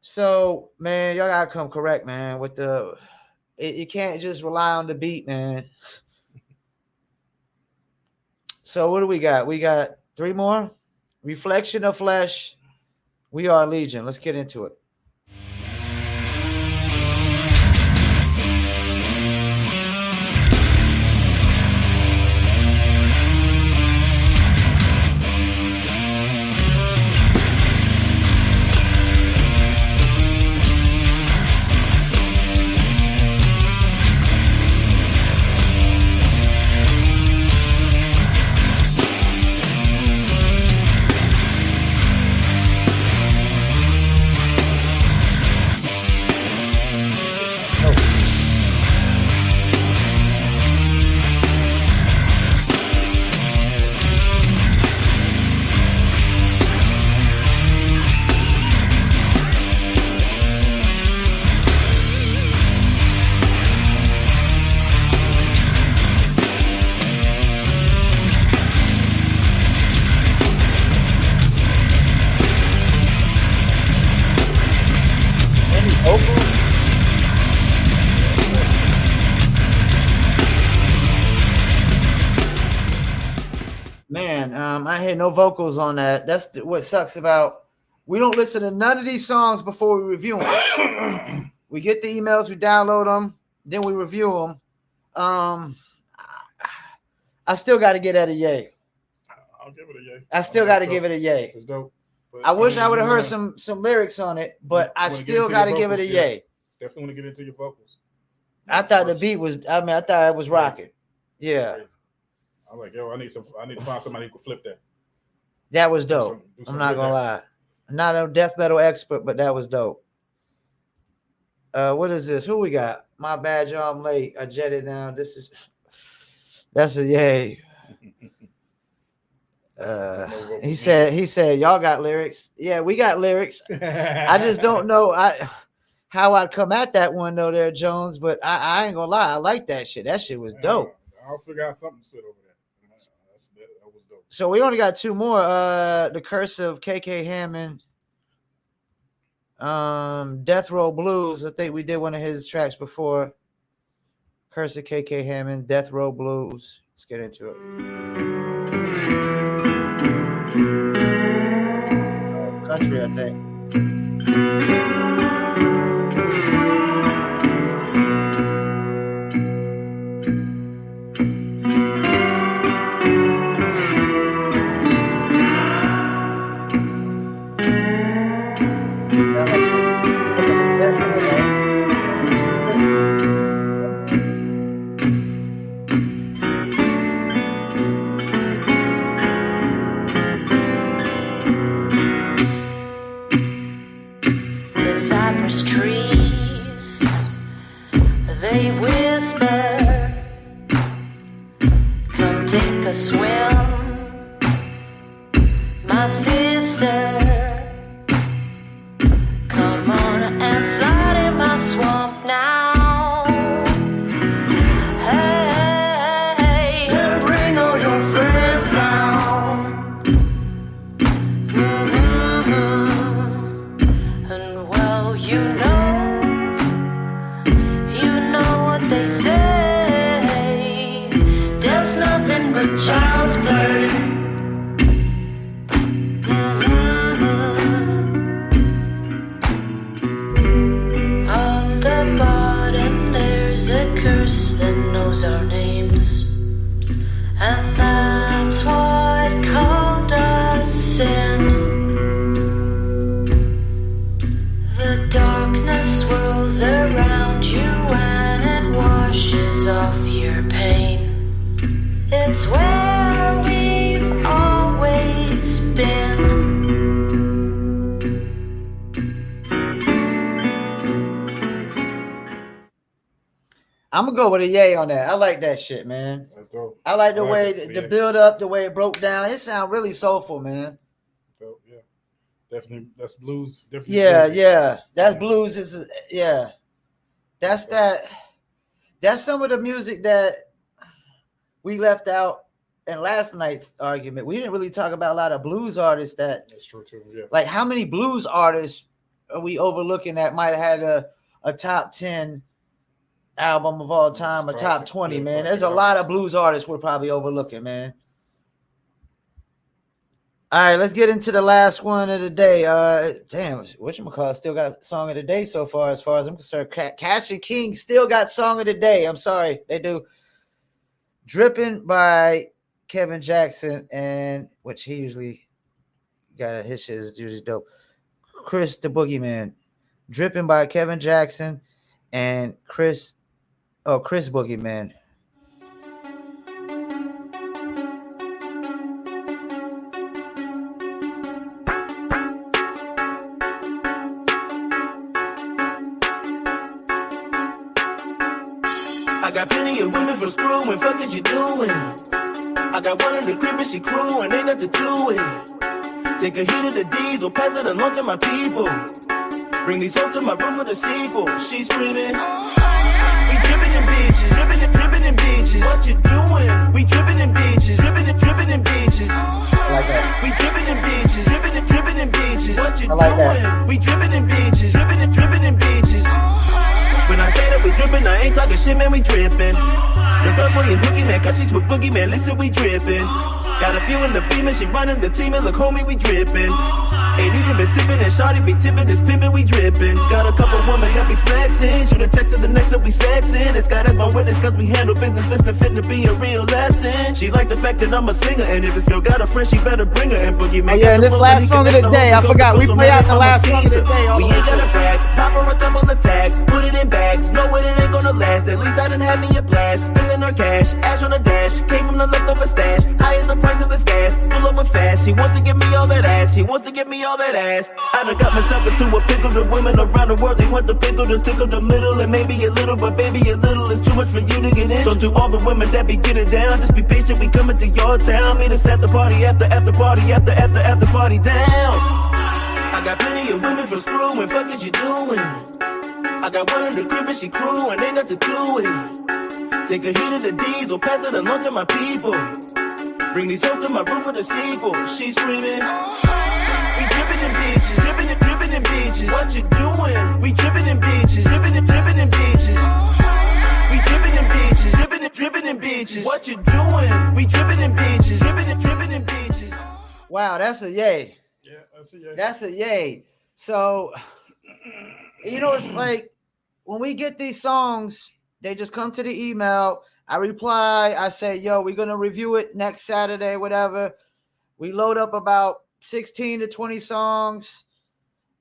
So, man, y'all gotta come correct, man. With you can't just rely on the beat, man. So what do we got? We got 3 more. Reflection of Flesh. We Are Legion. Let's get into it. I hear no vocals on that. That's what sucks about. We don't listen to none of these songs before we review them. We get the emails, we download them, then we review them. I still got to get at a yay.
I'll give it a yay.
I still got to give it a yay.
It's dope. But,
I wish I would have heard some lyrics on it, but I still got to give it a yay.
Definitely want to get into your vocals.
I thought the beat was. I thought it was rocking. Yeah.
I'm like, yo, I need to find somebody who can flip that.
That was dope. I'm not gonna lie. I'm not a death metal expert, but that was dope. What is this? Who we got? My bad, y'all. I'm late. I jetted down. That's a yay. He said, y'all got lyrics. Yeah, we got lyrics. I just don't know how I'd come at that one though, there, Jones. But I ain't gonna lie, I like that shit. That shit was dope.
I'll figure out something to sit over there. That was dope.
So we only got 2 more. The Curse of KK Hammond. Death Row Blues. I think we did one of his tracks before. Curse of KK Hammond, Death Row Blues. Let's get into it. It's country, I think.
You know blurred. On the bottom there's a curse that knows our names, and that's what called us in. The darkness swirls around you and it washes off your pain. It's where we've always been.
I'm gonna go with a yay on that. I like that shit, man.
That's dope.
I like the way the build up, the way it broke down. It sounds really soulful, man.
Dope, yeah. Definitely, that's blues. Definitely
Yeah,
bluesy.
yeah. That's blues. Is yeah. That's that. That's some of the music that we left out in last night's argument. We didn't really talk about a lot of blues artists
That's true too. Yeah.
like how many blues artists are we overlooking that might have had a top 10 album of all time, a top 20,
yeah,
man.
classic
There's a lot of blues artists we're probably overlooking, man. All right, let's get into the last one of the day. Damn, whatchamacallit still got song of the day so far as I'm concerned. Cash and King still got song of the day. I'm sorry, they do. Dripping by Kevin Jackson, and which he usually got his shit is usually dope. Chris the Boogeyman. Dripping by Kevin Jackson and Chris Boogeyman.
I got plenty of women for screwing. Fuck is you doing? I got one in the crib and she crew and ain't nothing to it. Take a hit of the diesel, pass it along to my people. Bring these hoes to my room for the sequel. She's screaming. We dripping in bitches, dripping in bitches. What you doing? We dripping in bitches, dripping in bitches.
I like that.
We dripping in bitches, dripping in bitches. What you
I like
doing?
that.
We dripping in bitches, dripping in bitches. When I say that we drippin', I ain't talking shit, man, we drippin'. Your girl playing hooky, man, cause she's with Boogie, man, listen, we drippin'. Got a few in the beam and she running the team, and look, homie, we drippin'. Ain't even been sippin' and shawty be tippin', this pimpin', we drippin'. Got a couple women that be flexin', shoot a text to the next that we sexin'. It's got as my witness cause we handle business, listen, fit to be a real lesson. She like the fact that I'm a singer, and if this girl got a friend, she better bring her. And Boogie, man,
and this last song of the day, I forgot, we play out the last song of the day.
We ain't gotta brag, pop her a couple of tags, put it in bags, know what it ain't gonna last. At least I done had me a blast, spending her cash, ash on the dash, came from the leftover stash, high as the price of this gas, pull up with fast. She wants to give me all that ass, she wants to give me all that ass. I done got myself into a pickle. The women around the world, they want the pickle to tickle the middle, and maybe a little, but baby, a little is too much for you to get in. So to all the women that be getting down, just be patient, we coming to your town. Meet us at the party, after party, after party down. I got plenty of women for screwing, fuck is you doing? I got one in the crib and she crew and ain't nothing to it. Take a hit of the diesel, pass it along to my people. Bring these hoes to my room for the sequel. She's screaming. We drippin' in bitches, drippin' in bitches. What you doing? We drippin' in bitches, drippin' in bitches. We drippin' in bitches, drippin' in bitches. What you doing? We drippin' in bitches, drippin' in bitches.
Wow, that's a yay.
Yeah, that's a yay.
That's a yay. So, you know, it's like when we get these songs, they just come to the email. I reply, I say, yo, we're going to review it next Saturday, whatever. We load up about 16 to 20 songs,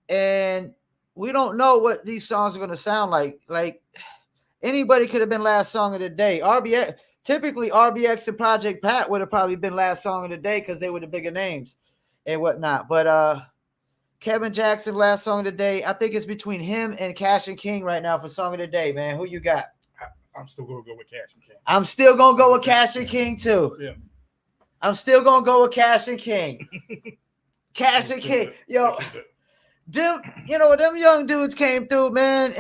and we don't know what these songs are going to sound like. Like, anybody could have been last song of the day. Typically, RBX and Project Pat would have probably been last song of the day because they were the bigger names and whatnot. But Kevin Jackson, last song of the day. I think it's between him and Cash and King right now for song of the day, man. Who you got?
I'm still going to go with Cash and King.
I'm still going to go with Cash and King, too.
Yeah.
I'm still going to go with Cash and King. Cash and King. Yo, them young dudes came through, man,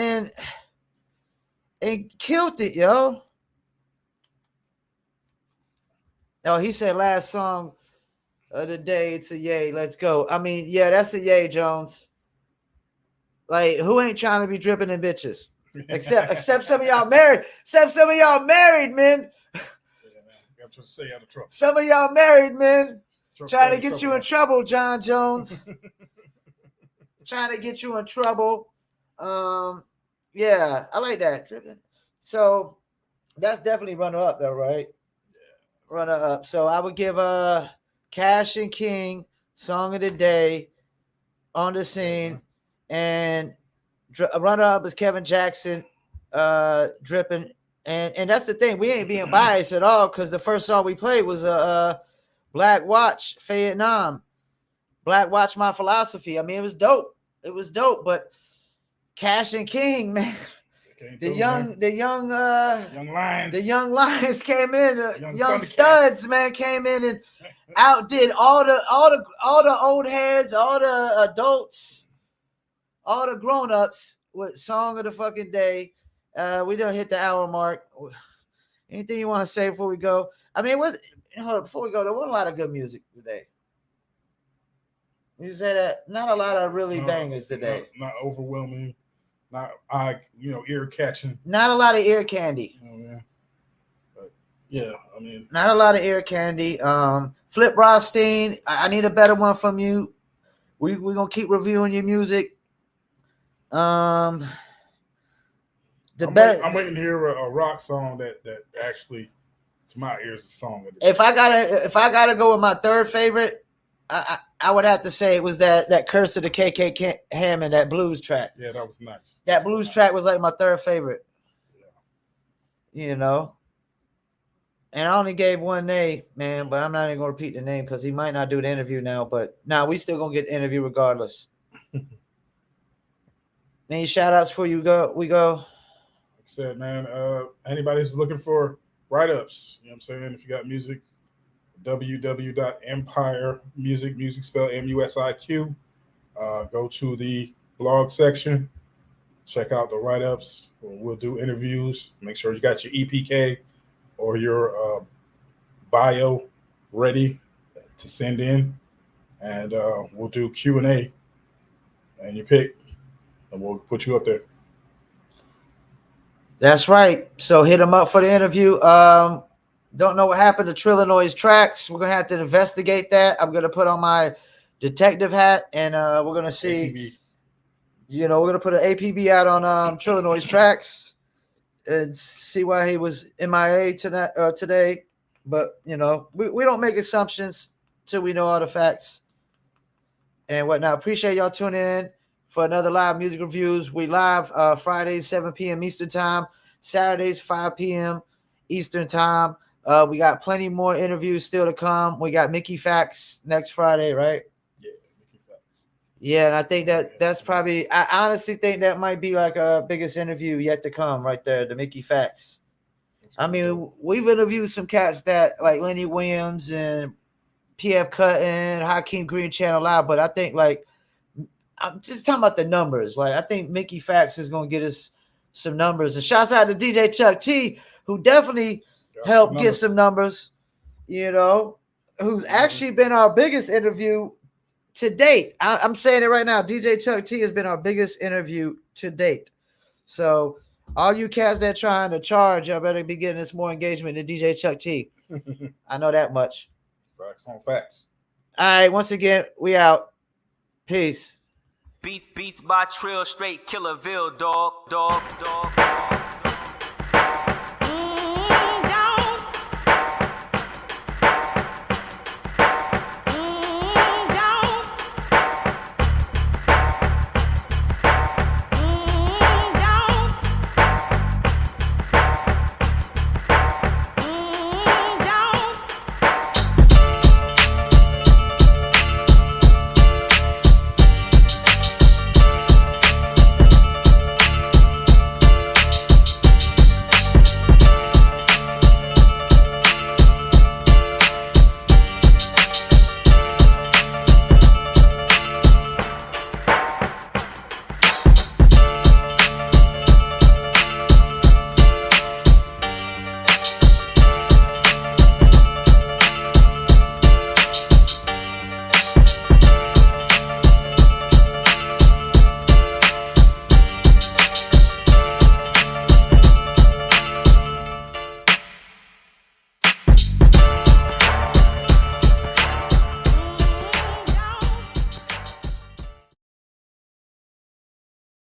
and killed it, yo. Oh, he said last song of the day, it's a yay. Let's go. I mean, yeah, that's a yay, Jones. Like, who ain't trying to be dripping in bitches? Except some of y'all married. Except some of y'all married, man.
I'm trying to stay out of trouble.
Some of y'all married men trying to
Stay out
get
of
you in trouble, John Jones. Trying to get you in trouble. Yeah, I like that. So that's definitely runner up though, right? Yeah. Runner up. So I would give Cash and King Song of the Day, On the Scene, and runner up is Kevin Jackson, Drippin'. And that's the thing, we ain't being biased at all because the first song we played was Black Watch, Fayettenam. Black Watch, My Philosophy. I mean, it was dope. It was dope, but Cash and King, man. The young lions came in, young studs, man, came in and outdid all the old heads, all the adults, all the grown-ups with Song of the fucking Day. We done hit the hour mark. Anything you want to say before we go? I mean, before we go, there wasn't a lot of good music today. You say that not a lot of really bangers today.
Not overwhelming. Not ear catching.
Not a lot of ear candy.
Oh, yeah. But yeah, I mean,
not a lot of ear candy. Flip Rothstein, I need a better one from you. We're gonna keep reviewing your music.
I'm waiting to hear a rock song that actually, to my ears, is a song of the day.
If I gotta go with my third favorite, I would have to say it was that Curse of the KK Hammond, that blues track.
Yeah, that was nice.
That blues track was like my third favorite. Yeah. You know. And I only gave one name, man, but I'm not even gonna repeat the name because he might not do the interview now. But we still gonna get the interview regardless. Any shout outs before we go?
Like I said, man, anybody who's looking for write-ups, you know what I'm saying? If you got music, www.empiremusic, music spelled MUSIQ. Go to the blog section, check out the write-ups. We'll do interviews. Make sure you got your EPK or your bio ready to send in, and we'll do Q&A, and you pick, and we'll put you up there.
That's right. So hit them up for the interview. Don't know what happened to Trillinois Tracks. We're gonna have to investigate that. I'm gonna put on my detective hat, and we're gonna see. APB. We're gonna put an APB out on Trillinois Tracks and see why he was MIA today. But we don't make assumptions till we know all the facts and whatnot. Appreciate y'all tuning in for another live music reviews. We live Fridays 7 p.m. Eastern time, Saturdays 5 p.m. Eastern time. We got plenty more interviews still to come. We got Mickey Facts next Friday, right?
Yeah, Mickey Facts.
Yeah, and I think that's probably, I honestly think that might be like a biggest interview yet to come right there, the Mickey Facts. I mean, we've interviewed some cats that like Lenny Williams and PF Cuttin, Hakeem Green Channel Live, but I think I'm just talking about the numbers. Like, I think Mickey Facts is going to get us some numbers. And shouts out to DJ Chuck T, who definitely helped get some numbers, who's actually been our biggest interview to date. I'm saying it right now. DJ Chuck T has been our biggest interview to date. So all you cats that trying to charge, y'all better be getting us more engagement than DJ Chuck T. I know that much.
Facts on facts.
All right, once again, we out. Peace.
Beats by Trill, straight Killerville, dog.